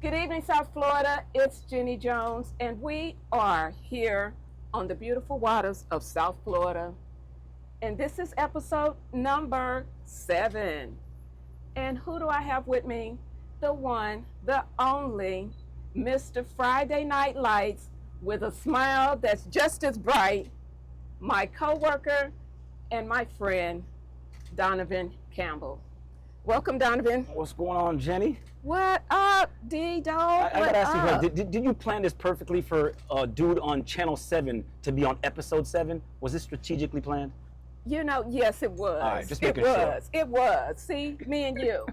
Good evening, South Florida. It's Jenny Jones, and we are here on the beautiful waters of South Florida. And this is episode number 7. And who do I have with me? The one, the only, Mr. Friday Night Lights with a smile that's just as bright, my coworker and my friend, Donovan Campbell. Welcome, Donovan. What's going on, Jenny? What up, D-Dog? I gotta ask you, did you plan this perfectly for a dude on Channel 7 to be on episode 7? Was this strategically planned? You know, yes, it was. All right, just making sure. It was. See, me and you,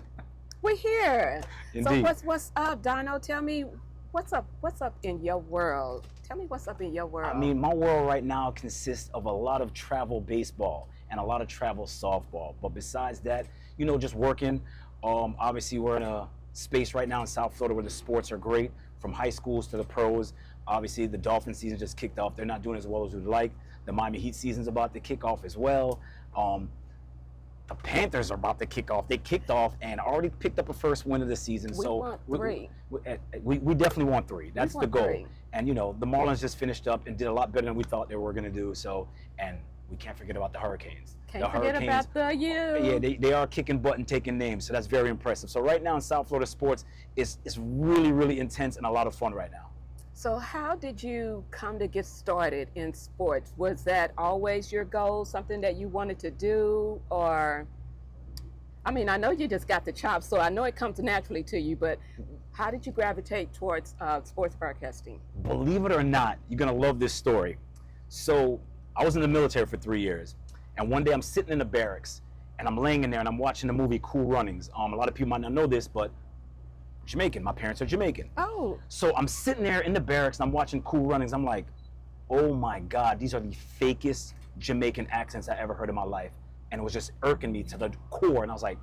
we're here. Indeed. So what's up, Dono? Tell me, what's up in your world? Tell me what's up in your world. I mean, my world right now consists of a lot of travel baseball and a lot of travel softball. But besides that, you know, just working. Obviously, we're in a space right now in South Florida where the sports are great, from high schools to the pros. Obviously, the Dolphin season just kicked off. They're not doing as well as we'd like. The Miami Heat season's about to kick off as well. The Panthers are about to kick off. They kicked off and already picked up a first win of the season. We want 3. We definitely want 3. That's the goal. 3. And, you know, the Marlins just finished up and did a lot better than we thought they were going to do. So, and we can't forget about the Hurricanes. Can't forget about the U. Yeah, they are kicking butt and taking names, so that's very impressive. So right now in South Florida sports, it's really, really intense and a lot of fun right now. So how did you come to get started in sports? Was that always your goal, something that you wanted to do? Or, I mean, I know you just got the chops, so I know it comes naturally to you, but how did you gravitate towards sports broadcasting? Believe it or not, you're going to love this story. So I was in the military for 3 years, and one day I'm sitting in the barracks, and I'm laying in there, and I'm watching the movie Cool Runnings. A lot of people might not know this, but Jamaican. My parents are Jamaican. Oh. So I'm sitting there in the barracks, and I'm watching Cool Runnings. I'm like, oh my God, these are the fakest Jamaican accents I ever heard in my life. And it was just irking me to the core, and I was like,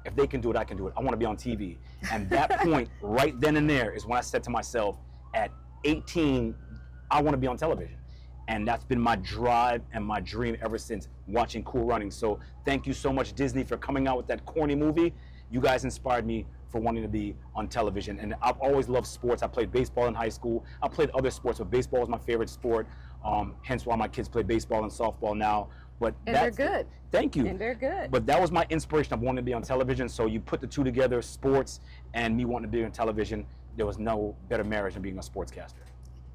if they can do it, I can do it. I want to be on TV. And that point, right then and there, is when I said to myself, at 18, I want to be on television. And that's been my drive and my dream ever since, watching Cool Runnings. So thank you so much, Disney, for coming out with that corny movie. You guys inspired me for wanting to be on television. And I've always loved sports. I played baseball in high school. I played other sports, but baseball is my favorite sport. Hence why my kids play baseball and softball now. And they're good. Thank you. And they're good. But that was my inspiration of wanting to be on television. So you put the two together, sports and me wanting to be on television. There was no better marriage than being a sportscaster.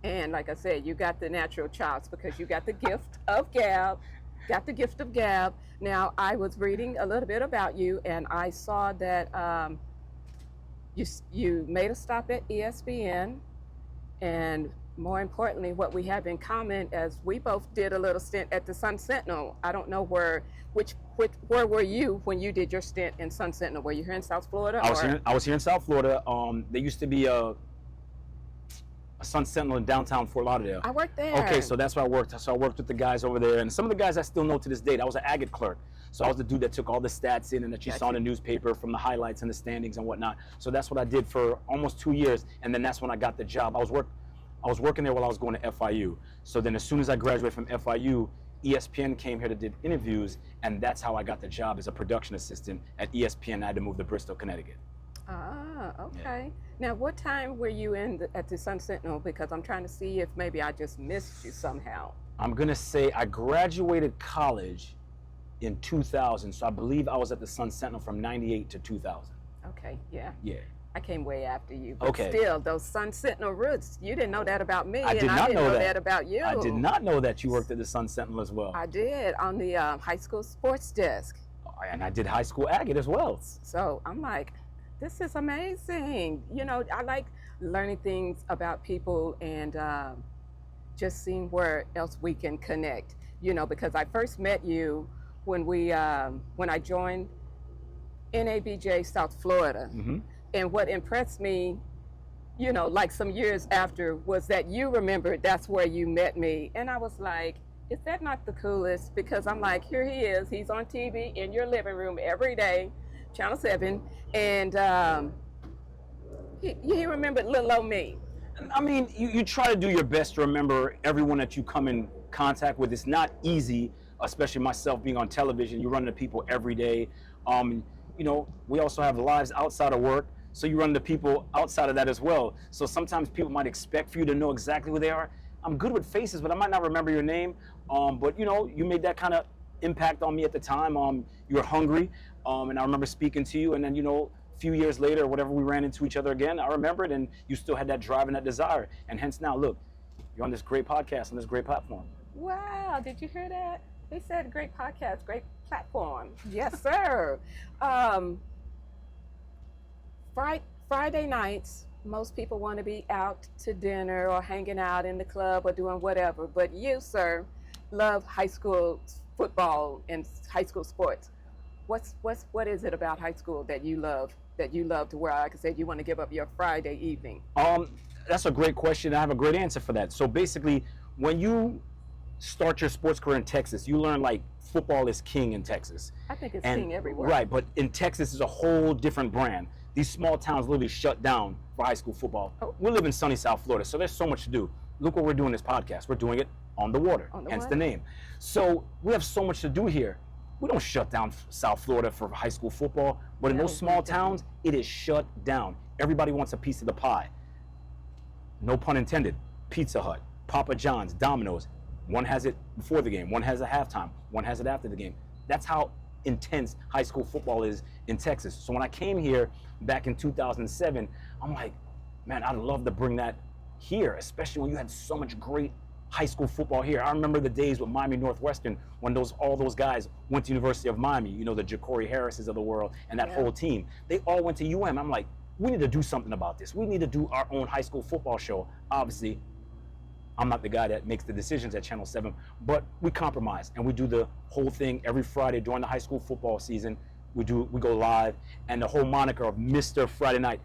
And like I said, you got the natural chops because you got the gift of gab. Now, I was reading a little bit about you, and I saw that you made a stop at Wsvn, and more importantly, what we have in common is we both did a little stint at the Sun Sentinel. I don't know where were you when you did your stint in Sun Sentinel? Were you here in South Florida? I was here in South Florida. There used to be a Sun Sentinel in downtown Fort Lauderdale. I worked there. Okay, so that's where I worked. So I worked with the guys over there, and some of the guys I still know to this date. I was an agate clerk. So I was the dude that took all the stats in and that you saw in the newspaper from the highlights and the standings and whatnot. So that's what I did for almost 2 years, and then that's when I got the job. I was working there while I was going to FIU. So then as soon as I graduated from FIU, ESPN came here to do interviews, and that's how I got the job as a production assistant at ESPN. I had to move to Bristol, Connecticut. Ah, okay. Yeah. Now, what time were you at the Sun Sentinel? Because I'm trying to see if maybe I just missed you somehow. I'm going to say I graduated college in 2000, so I believe I was at the Sun Sentinel from 98 to 2000. Okay, yeah. Yeah. I came way after you, but okay. Still, those Sun Sentinel roots, you didn't know that about me, I didn't know that about you. I did not know that you worked at the Sun Sentinel as well. I did, on the high school sports desk. And I did high school agate as well. So I'm like, this is amazing. You know, I like learning things about people and just seeing where else we can connect. You know, because I first met you when I joined NABJ South Florida. Mm-hmm. And what impressed me, you know, like some years after, was that you remembered that's where you met me. And I was like, is that not the coolest? Because I'm like, here he is. He's on TV in your living room every day, Channel 7. And he remembered little old me. I mean, you try to do your best to remember everyone that you come in contact with. It's not easy, especially myself being on television. You run into people every day. You know, we also have lives outside of work. So you run into people outside of that as well. So sometimes people might expect for you to know exactly who they are. I'm good with faces, but I might not remember your name. But you know, you made that kind of impact on me at the time. You were hungry, and I remember speaking to you, and then, you know, a few years later, whatever, we ran into each other again. I remember it, and you still had that drive and that desire. And hence now, look, you're on this great podcast, on this great platform. Wow, did you hear that? They said great podcast, great platform. Yes, sir. Friday nights, most people want to be out to dinner or hanging out in the club or doing whatever. But you, sir, love high school football and high school sports. What is it about high school that you love to where, like I said, you want to give up your Friday evening? That's a great question. I have a great answer for that. So basically, when you start your sports career in Texas, you learn like football is king in Texas. I think it's king everywhere. Right, but in Texas is a whole different brand. These small towns literally shut down for high school football. Oh. We live in sunny South Florida, so there's so much to do. Look what we're doing this podcast. We're doing it on the water, hence the name. So we have so much to do here. We don't shut down South Florida for high school football, but in those small towns, it is shut down. Everybody wants a piece of the pie. No pun intended. Pizza Hut, Papa John's, Domino's. One has it before the game, one has it halftime, one has it after the game. That's how intense high school football is in Texas. So when I came here back in 2007, I'm like, man, I'd love to bring that here, especially when you had so much great high school football here. I remember the days with Miami Northwestern when all those guys went to University of Miami, you know, the Ja'Cory Harrises of the world and that whole team. They all went to UM. I'm like, we need to do something about this. We need to do our own high school football show. Obviously, I'm not the guy that makes the decisions at Channel 7, but we compromise and we do the whole thing every Friday during the high school football season. We go live, and the whole moniker of Mr. Friday Night,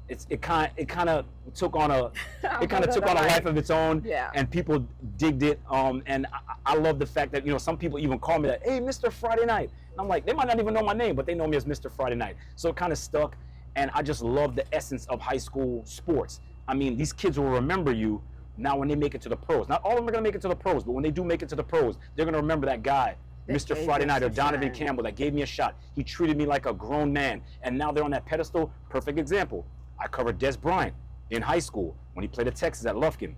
it kind of took on a life of its own, and people digged it. And I love the fact that, you know, some people even call me that, hey, Mr. Friday Night. And I'm like, they might not even know my name, but they know me as Mr. Friday Night. So it kind of stuck, and I just love the essence of high school sports. I mean, these kids will remember you now when they make it to the pros. Not all of them are going to make it to the pros, but when they do make it to the pros, they're going to remember that guy, Mr. Friday Night, or Donovan Campbell, that gave me a shot. He treated me like a grown man, and now they're on that pedestal. Perfect example. I covered Des Bryant in high school when he played at Texas at Lufkin.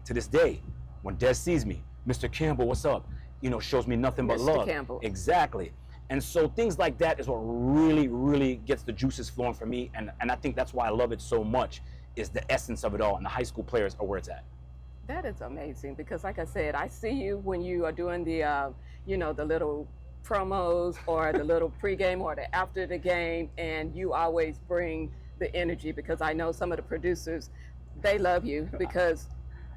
To this day, when Des sees me, Mr. Campbell, what's up? You know, shows me nothing but love. Campbell. Exactly. And so things like that is what really, really gets the juices flowing for me, and I think that's why I love it so much, is the essence of it all, and the high school players are where it's at. That is amazing, because like I said, I see you when you are doing the, you know, the little promos or the little pregame or the after the game, and you always bring the energy, because I know some of the producers, they love you because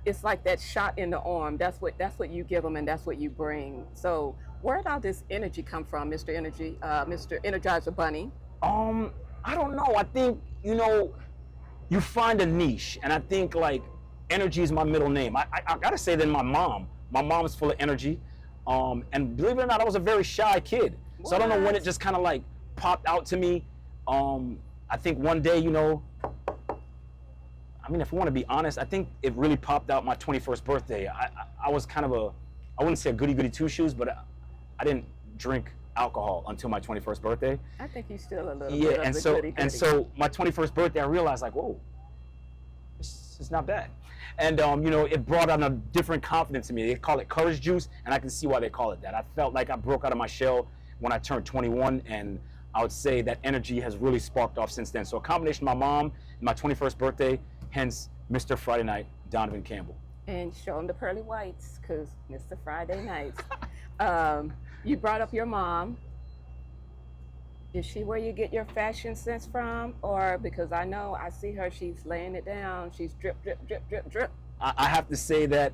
it's like that shot in the arm. That's what you give them, and that's what you bring. So where did all this energy come from, Mr. Energy, Mr. Energizer Bunny? I don't know. I think, you know, you find a niche, and I think like energy is my middle name. I gotta say that my mom is full of energy, and believe it or not, I was a very shy kid. So I don't know when it just kind of like popped out to me. I think one day, you know, I mean, if I want to be honest, I think it really popped out my 21st birthday. I was kind of I wouldn't say a goody-goody two-shoes, but I didn't drink alcohol until my 21st birthday. I think you still a little bit of goody-goody. And so my 21st birthday, I realized like, whoa, this is not bad. And you know, it brought on a different confidence in me. They call it courage juice, and I can see why they call it that. I felt like I broke out of my shell when I turned 21, and I would say that energy has really sparked off since then. So a combination of my mom and my 21st birthday, hence Mr. Friday Night, Donovan Campbell. And show him the pearly whites, because Mr. Friday Nights. You brought up your mom. Is she where you get your fashion sense from? Or, because I know, I see her, she's laying it down, she's drip, drip, drip, drip, drip. I have to say that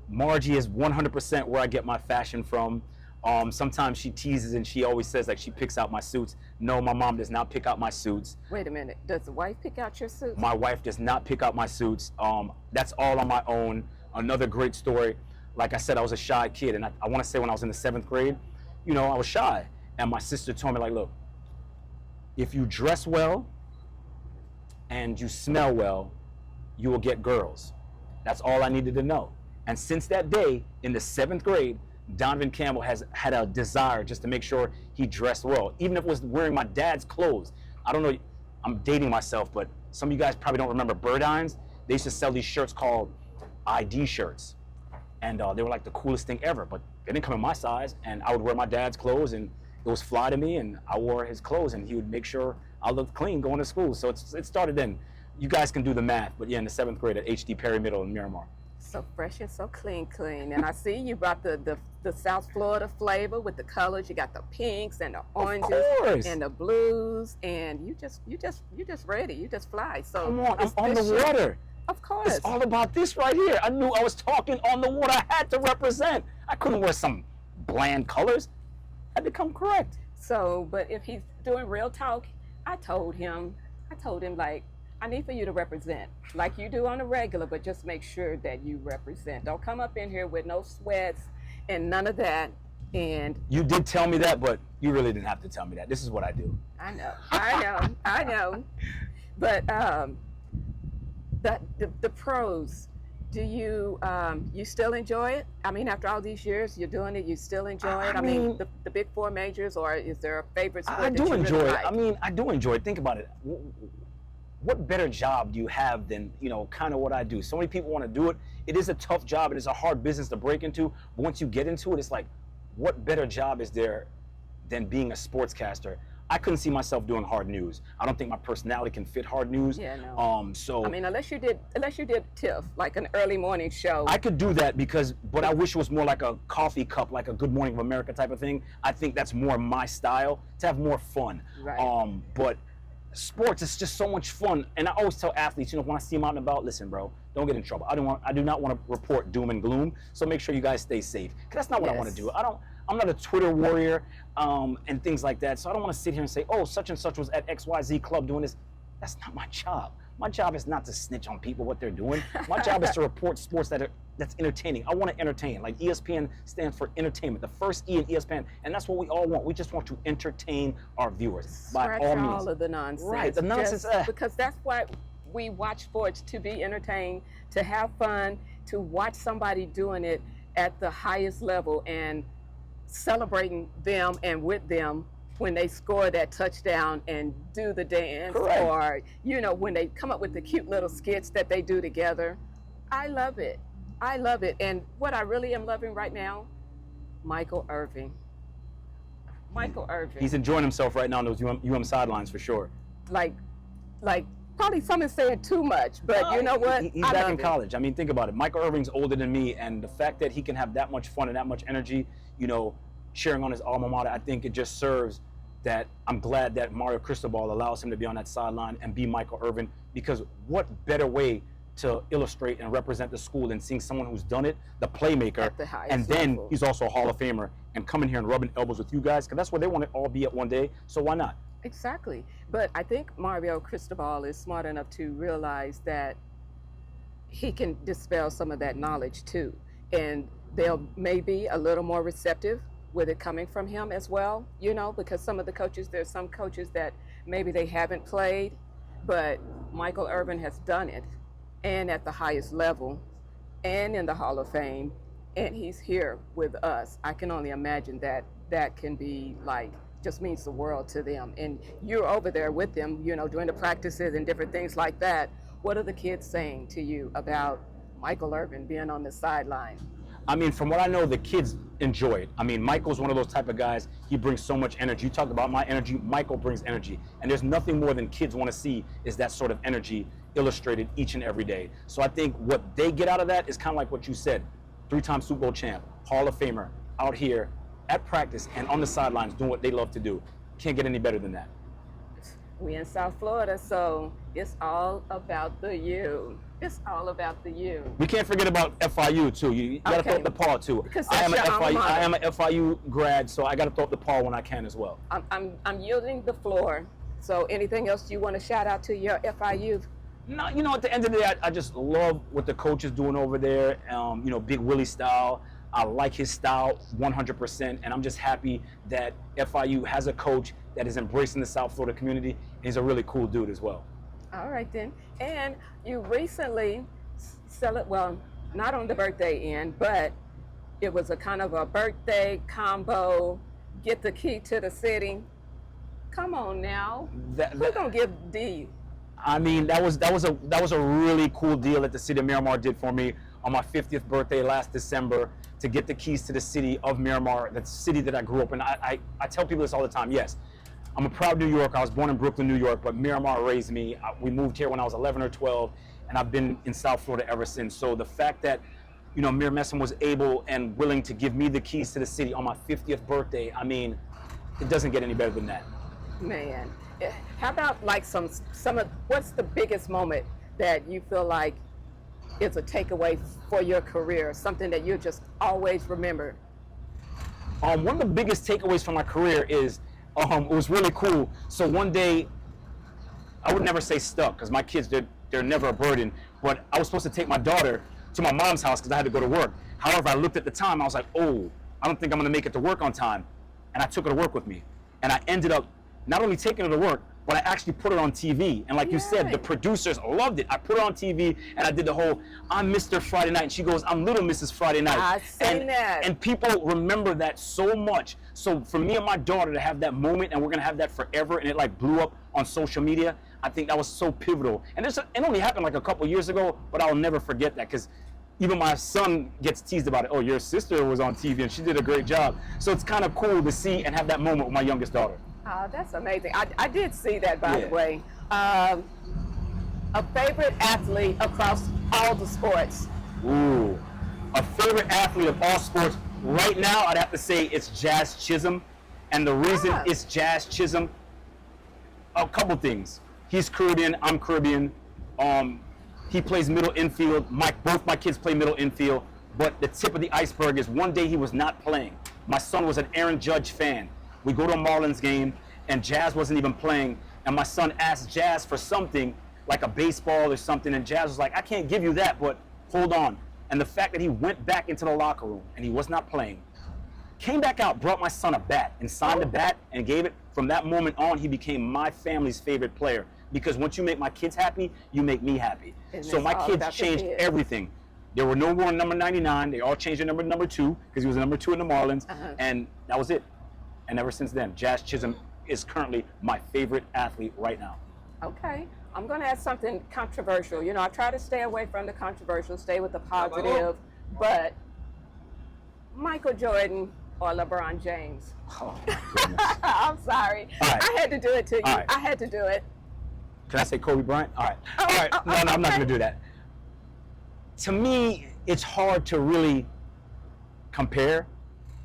Margie is 100% where I get my fashion from. Sometimes she teases and she always says like she picks out my suits. No, my mom does not pick out my suits. Wait a minute, does the wife pick out your suits? My wife does not pick out my suits. That's all on my own. Another great story. Like I said, I was a shy kid, and I want to say when I was in the 7th grade, you know, I was shy. And my sister told me like, look, if you dress well and you smell well, you will get girls. That's all I needed to know. And since that day, in the 7th grade, Donovan Campbell has had a desire just to make sure he dressed well, even if it was wearing my dad's clothes. I don't know, I'm dating myself, but some of you guys probably don't remember Burdines. They used to sell these shirts called ID shirts. And they were like the coolest thing ever, but they didn't come in my size. And I would wear my dad's clothes, and it was fly to me, and I wore his clothes, and he would make sure I looked clean going to school. So it started then. You guys can do the math, but yeah, in the 7th grade at HD Perry Middle in Miramar. So fresh and so clean. And I see you brought the South Florida flavor with the colors. You got the pinks and the oranges and the blues, and you just ready. You just fly. So come on, I'm on the water. Of course. It's all about this right here. I knew I was talking on the water. I had to represent. I couldn't wear some bland colors. I had to come correct. So, but if he's doing real talk, I told him like, I need for you to represent like you do on a regular, but just make sure that you represent. Don't come up in here with no sweats and none of that. And you did tell me that, but you really didn't have to tell me that. This is what I do. I know. But the pros, do you you still enjoy it? I mean, after all these years, you're doing it, you still enjoy it? I mean the big 4 majors, or is there a favorite sport that you enjoy really it. like? I mean, I do enjoy it. Think about it. What better job do you have than, kind of what I do? So many people want to do it. It is a tough job. It is a hard business to break into. But once you get into it, it's like, what better job is there than being a sportscaster? I couldn't see myself doing hard news. I don't think my personality can fit hard news. Yeah, no. So I mean, unless you did TIFF, like an early morning show. I could do that but I wish it was more like a coffee cup, like a Good Morning of America type of thing. I think that's more my style, to have more fun. Right. But sports is just so much fun, and I always tell athletes, when I see them out and about, listen, bro, don't get in trouble. I do not want to report doom and gloom. So make sure you guys stay safe, because that's not what I want to do. I'm not a Twitter warrior and things like that. So I don't want to sit here and say, oh, such and such was at XYZ club doing this. That's not my job. My job is not to snitch on people what they're doing. My job is to report sports that's entertaining. I want to entertain. Like ESPN stands for entertainment, the first E in ESPN, and that's what we all want. We just want to entertain our viewers by all means. All of the nonsense. Right, the nonsense. Because that's why we watch sports, to be entertained, to have fun, to watch somebody doing it at the highest level and celebrating them and with them when they score that touchdown and do the dance. Correct. Or when they come up with the cute little skits that they do together. I love it. And what I really am loving right now, Michael Irvin. He's enjoying himself right now on those UM sidelines for sure. Like probably some is saying too much, but you know what? He's back in college. I mean, think about it. Michael Irving's older than me, and the fact that he can have that much fun and that much energy, sharing on his alma mater, I think it just serves that. I'm glad that Mario Cristobal allows him to be on that sideline and be Michael Irvin, because what better way to illustrate and represent the school than seeing someone who's done it, the playmaker, at the highest and then level. He's also a Hall of Famer, and coming here and rubbing elbows with you guys, because that's where they want to all be at one day, so why not? Exactly. But I think Mario Cristobal is smart enough to realize that he can dispel some of that knowledge too, and they'll maybe a little more receptive with it coming from him as well, because some of the coaches, there's some coaches that maybe they haven't played, but Michael Irvin has done it, and at the highest level, and in the Hall of Fame, and he's here with us. I can only imagine that can be just means the world to them. And you're over there with them, during the practices and different things like that. What are the kids saying to you about Michael Irvin being on the sideline? I mean, from what I know, the kids enjoy it. I mean, Michael's one of those type of guys, he brings so much energy. You talk about my energy, Michael brings energy. And there's nothing more than kids want to see is that sort of energy illustrated each and every day. So I think what they get out of that is kind of like what you said, 3-time Super Bowl champ, Hall of Famer, out here at practice and on the sidelines doing what they love to do. Can't get any better than that. We in South Florida, so it's all about the U. It's all about the U. We can't forget about FIU too. You gotta throw up the paw too. I am a FIU grad, so I gotta throw up the paw when I can as well. I'm yielding the floor. So anything else you want to shout out to your FIU? No, at the end of the day, I just love what the coach is doing over there. Big Willie style. I like his style 100%, and I'm just happy that FIU has a coach that is embracing the South Florida community, and he's a really cool dude as well. All right then. And you recently not on the birthday end, but it was a kind of a birthday combo, get the key to the city. Come on now. That, Who's gonna give D? I mean, that was a really cool deal that the city of Miramar did for me on my 50th birthday last December to get the keys to the city of Miramar, the city that I grew up in. I tell people this all the time. Yes, I'm a proud New Yorker. I was born in Brooklyn, New York, but Miramar raised me. We moved here when I was 11 or 12, and I've been in South Florida ever since. So the fact that, you know, Mir Messam was able and willing to give me the keys to the city on my 50th birthday, I mean, it doesn't get any better than that. Man, how about like some of what's the biggest moment that you feel like is a takeaway for your career, something that you just always remember? One of the biggest takeaways from my career is it was really cool. So one day, I would never say stuck because my kids, they're never a burden, but I was supposed to take my daughter to my mom's house because I had to go to work. However, I looked at the time, I was like, oh, I don't think I'm gonna make it to work on time. And I took her to work with me. And I ended up not only taking her to work, but I actually put it on TV. And like you said, the producers loved it. I put it on TV and I did the whole, I'm Mr. Friday Night. And she goes, I'm Little Mrs. Friday Night. I've seen that. And people remember that so much. So for me and my daughter to have that moment, and we're gonna have that forever, and it like blew up on social media, I think that was so pivotal. And it only happened like a couple years ago, but I'll never forget that because even my son gets teased about it. Oh, your sister was on TV and she did a great job. So it's kind of cool to see and have that moment with my youngest daughter. Oh, that's amazing. I did see that, by the way. A favorite athlete across all the sports? Ooh, a favorite athlete of all sports. Right now, I'd have to say it's Jazz Chisholm. And the reason it's Jazz Chisholm, a couple things. He's Caribbean, I'm Caribbean. He plays middle infield. Both my kids play middle infield. But the tip of the iceberg is one day he was not playing. My son was an Aaron Judge fan. We go to a Marlins game, and Jazz wasn't even playing. And my son asked Jazz for something, like a baseball or something, and Jazz was like, I can't give you that, but hold on. And the fact that he went back into the locker room, and he was not playing, came back out, brought my son a bat, and signed the bat, and gave it. From that moment on, he became my family's favorite player. Because once you make my kids happy, you make me happy. And so my kids changed everything. There were no more number 99. They all changed their number to number 2, because he was number 2 in the Marlins, and that was it. And ever since then, Jazz Chisholm is currently my favorite athlete right now. Okay, I'm gonna ask something controversial. You know, I try to stay away from the controversial, stay with the positive, but Michael Jordan or LeBron James? Oh, my goodness. I'm sorry. Right. I had to do it to you. Right. I had to do it. Can I say Kobe Bryant? All right. All right. No, I'm not going to do that. To me, it's hard to really compare.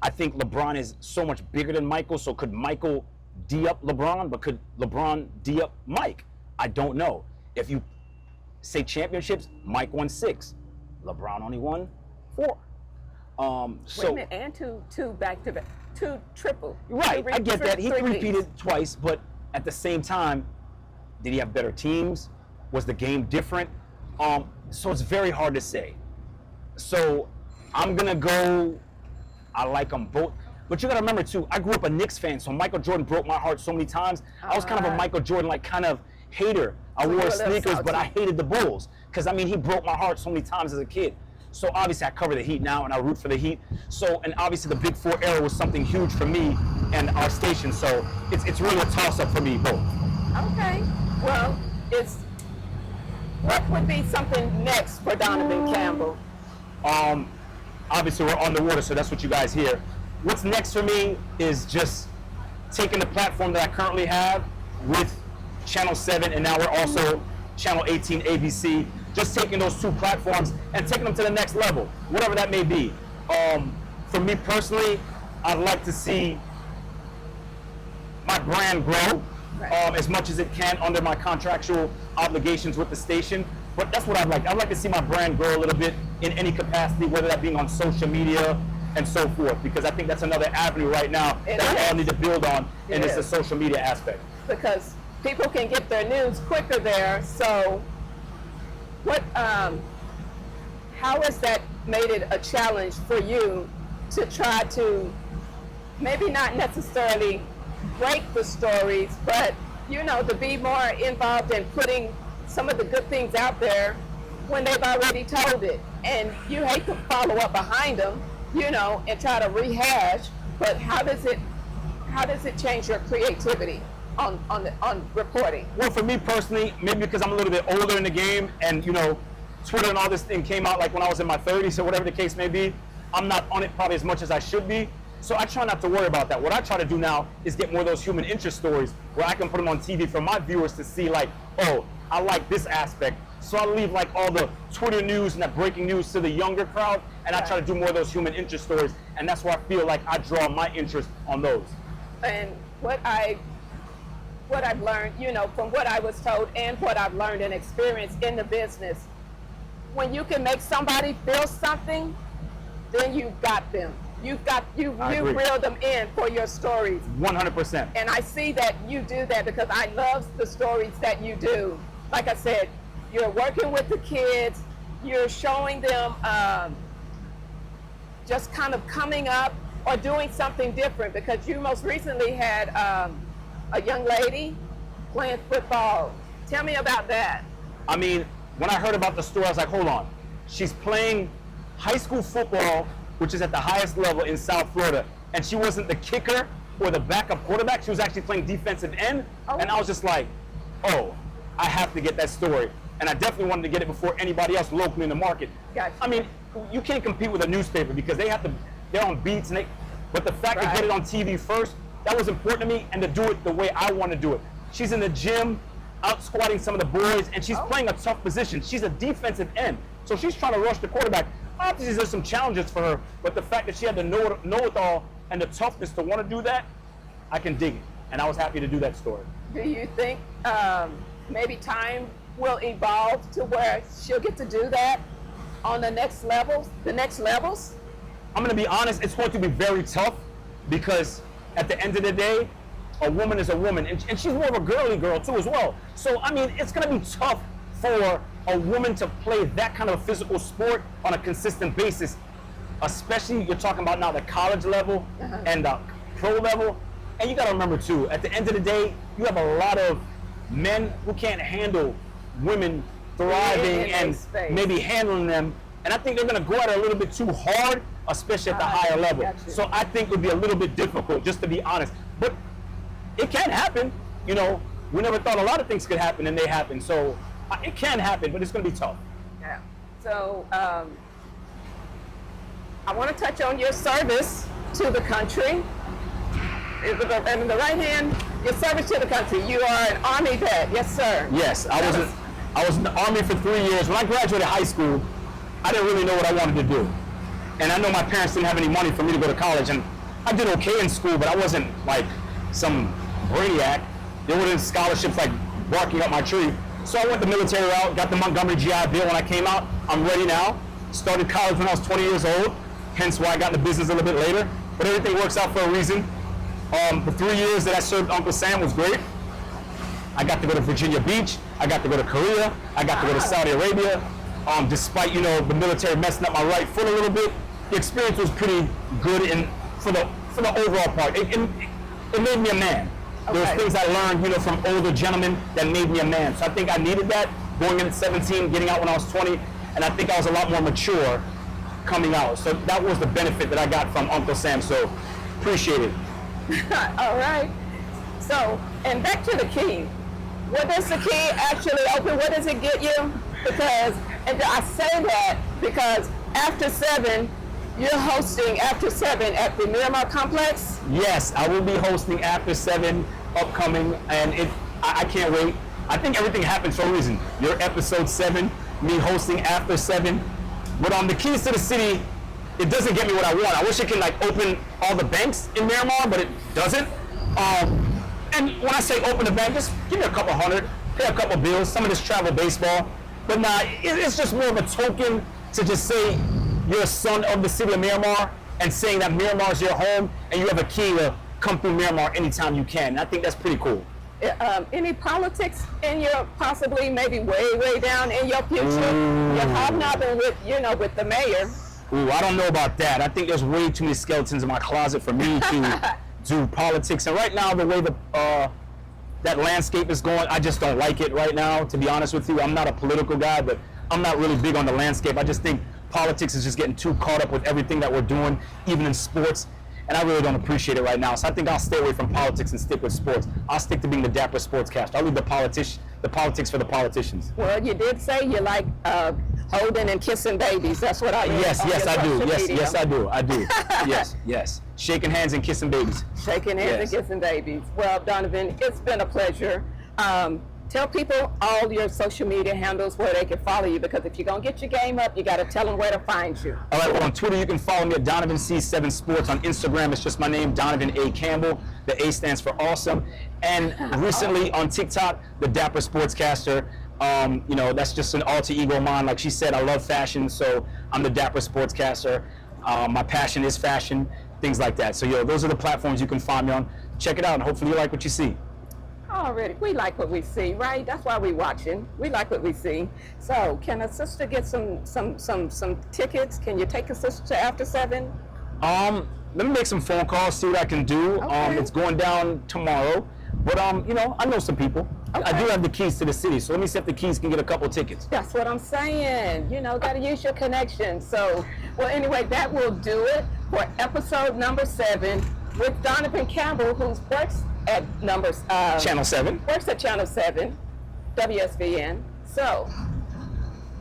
I think LeBron is so much bigger than Michael, so could Michael D up LeBron, but could LeBron D up Mike? I don't know. If you say championships, Mike won 6. LeBron only won 4. Wait a minute, and two back-to-back, 2 triple. Right, I get that. He repeated twice, but at the same time, did he have better teams? Was the game different? So it's very hard to say. So I'm gonna go, I like them both. But you gotta remember too, I grew up a Knicks fan, so Michael Jordan broke my heart so many times. I was kind of a Michael Jordan like kind of hater. I wore sneakers, but I hated the Bulls. Because I mean, he broke my heart so many times as a kid. So obviously I cover the Heat now and I root for the Heat. So, and obviously the Big 4 era was something huge for me and our station. So it's really a toss up for me, both. Okay, well, what would be something next for Donovan Campbell? Obviously we're on the water, so that's what you guys hear. What's next for me is just taking the platform that I currently have with Channel 7, and now we're also Channel 18 ABC, just taking those 2 platforms and taking them to the next level, whatever that may be. For me personally, I'd like to see my brand grow as much as it can under my contractual obligations with the station. But that's what I'd like. I'd like to see my brand grow a little bit in any capacity, whether that being on social media and so forth, because I think that's another avenue right now that we all need to build on, and it's the social media aspect. Because people can get their news quicker there. So what, how has that made it a challenge for you to try to maybe not necessarily break the stories, but, you know, to be more involved in putting some of the good things out there when they've already told it? And you hate to follow up behind them, you know, and try to rehash, but how does it change your creativity? on reporting? Well, for me personally, maybe because I'm a little bit older in the game, and you know, Twitter and all this thing came out like when I was in my 30s or whatever the case may be. I'm not on it probably as much as I should be. So I try not to worry about that. What I try to do now is get more of those human interest stories where I can put them on TV for my viewers to see, like, oh, I like this aspect. So I leave like all the Twitter news and that breaking news to the younger crowd, and I try to do more of those human interest stories, and that's where I feel like I draw my interest on those. And what I've learned, you know, from what I was told and what I've learned and experienced in the business, when you can make somebody feel something, then you've got them. You reel them in for your stories. 100%. And I see that you do that because I love the stories that you do. Like I said, you're working with the kids, you're showing them just kind of coming up or doing something different, because you most recently had a young lady playing football. Tell me about that. I mean, when I heard about the story, I was like, hold on. She's playing high school football, which is at the highest level in South Florida, and she wasn't the kicker or the backup quarterback. She was actually playing defensive end. Oh. And I was just like, oh, I have to get that story. And I definitely wanted to get it before anybody else locally in the market. Gotcha. I mean, you can't compete with a newspaper because they're on beats, and but the fact to get it on TV first, that was important to me, and to do it the way I want to do it. She's in the gym, out squatting some of the boys, and she's playing a tough position. She's a defensive end, so she's trying to rush the quarterback. Obviously, there's some challenges for her, but the fact that she had to know it all and the toughness to want to do that, I can dig it, and I was happy to do that story. Do you think maybe time will evolve to where she'll get to do that on the next levels? I'm going to be honest, it's going to be very tough, because at the end of the day, a woman is a woman, and she's more of a girly girl too as well. So, I mean, it's going to be tough for a woman to play that kind of a physical sport on a consistent basis, especially you're talking about now the college level and the pro level. And you got to remember too, at the end of the day, you have a lot of men who can't handle women thriving and maybe handling them. And I think they're going to go at it a little bit too hard, especially at the higher level. Gotcha. So I think it would be a little bit difficult, just to be honest. But it can happen. You know, we never thought a lot of things could happen, and they happen. So it can happen, but it's going to be tough. Yeah. So I want to touch on your service to the country. And in the right hand, your service to the country. You are an Army vet, yes, sir. Yes, I was in the Army for 3 years. When I graduated high school, I didn't really know what I wanted to do. And I know my parents didn't have any money for me to go to college, and I did okay in school, but I wasn't like some brainiac. There weren't scholarships like barking up my tree. So I went the military route, got the Montgomery GI Bill when I came out. I'm ready now. Started college when I was 20 years old, hence why I got in the business a little bit later. But everything works out for a reason. The 3 years that I served Uncle Sam was great. I got to go to Virginia Beach. I got to go to Korea. I got to go to Saudi Arabia. Despite, you know, the military messing up my right foot a little bit, the experience was pretty good for the overall part. It made me a man. There was things I learned, you know, from older gentlemen that made me a man. So I think I needed that, going in at 17, getting out when I was 20, and I think I was a lot more mature coming out. So that was the benefit that I got from Uncle Sam, so appreciate it. All right. So, and back to the key. What does the key actually open? What does it get you? Because, and I say that because After 7, you're hosting After 7 at the Miramar Complex? Yes, I will be hosting After 7 upcoming, and I can't wait. I think everything happens for a reason. Your episode 7, me hosting After 7. But on the keys to the city, it doesn't get me what I want. I wish it could like open all the banks in Miramar, but it doesn't. And when I say open the bank, just give me a couple hundred, pay a couple bills, some of this travel baseball. But nah, it's just more of a token to just say you're a son of the city of Miramar and saying that Miramar is your home and you have a key to come through Miramar anytime you can. And I think that's pretty cool. Any politics in your, possibly maybe way down in your future? You're hobnobbing with, you know, with the mayor. Ooh, I don't know about that. I think there's way too many skeletons in my closet for me to do politics. And right now, the way that landscape is going, I just don't like it right now, to be honest with you. I'm not a political guy, but I'm not really big on the landscape. I just think politics is just getting too caught up with everything that we're doing, even in sports. and I really don't appreciate it right now. So I think I'll stay away from politics and stick with sports. I'll stick to being the dapper sportscaster. I'll leave the politics for the politicians. Well, you did say you like holding and kissing babies. That's what I read Yes, on yes, your I do. social Yes, media. yes, I do. I do. Yes, yes. Shaking hands and kissing babies. Shaking hands Yes. and kissing babies. Well, Donovan, it's been a pleasure. Tell people all your social media handles where they can follow you, because if you're going to get your game up, you got to tell them where to find you. All right, well, on Twitter, you can follow me at Donovan C7 Sports. On Instagram, it's just my name, Donovan A. Campbell. The A stands for awesome. And recently on TikTok, the Dapper Sportscaster. You know, that's just an alter ego of mine. Like she said, I love fashion, so I'm the Dapper Sportscaster. My passion is fashion, things like that. So, those are the platforms you can find me on. Check it out, and hopefully you like what you see. Already, we like what we see, right? That's why we're watching. We like what we see. So, can a sister get some tickets? Can you take a sister to After 7? Let me make some phone calls, see what I can do. Okay. It's going down tomorrow, but I know some people. I Okay. do have the keys to the city, so let me see if the keys can get a couple tickets. That's what I'm saying. Got to use your connection. So, well, anyway, that will do it for episode number 7 with Donovan Campbell, who works at Channel 7. Works at Channel 7, Wsvn. So,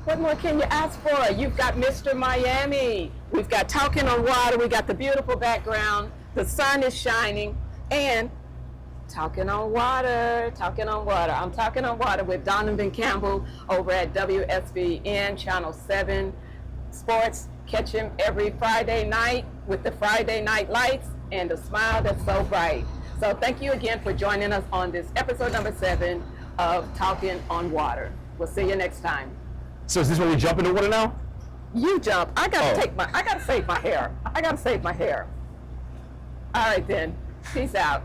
what more can you ask for? You've got Mr. Miami. We've got Talking on Water. We got the beautiful background. The sun is shining. And Talking on Water, Talking on Water. I'm Talking on Water with Donovan Campbell over at WSVN Channel 7 Sports. Catch him every Friday night with the Friday Night Lights and a smile that's so bright. So thank you again for joining us on this episode number 7 of Talking on Water. We'll see you next time. So is this where we jump into water now? You jump. I gotta Oh. I gotta save my hair. I gotta save my hair. All right then. Peace out.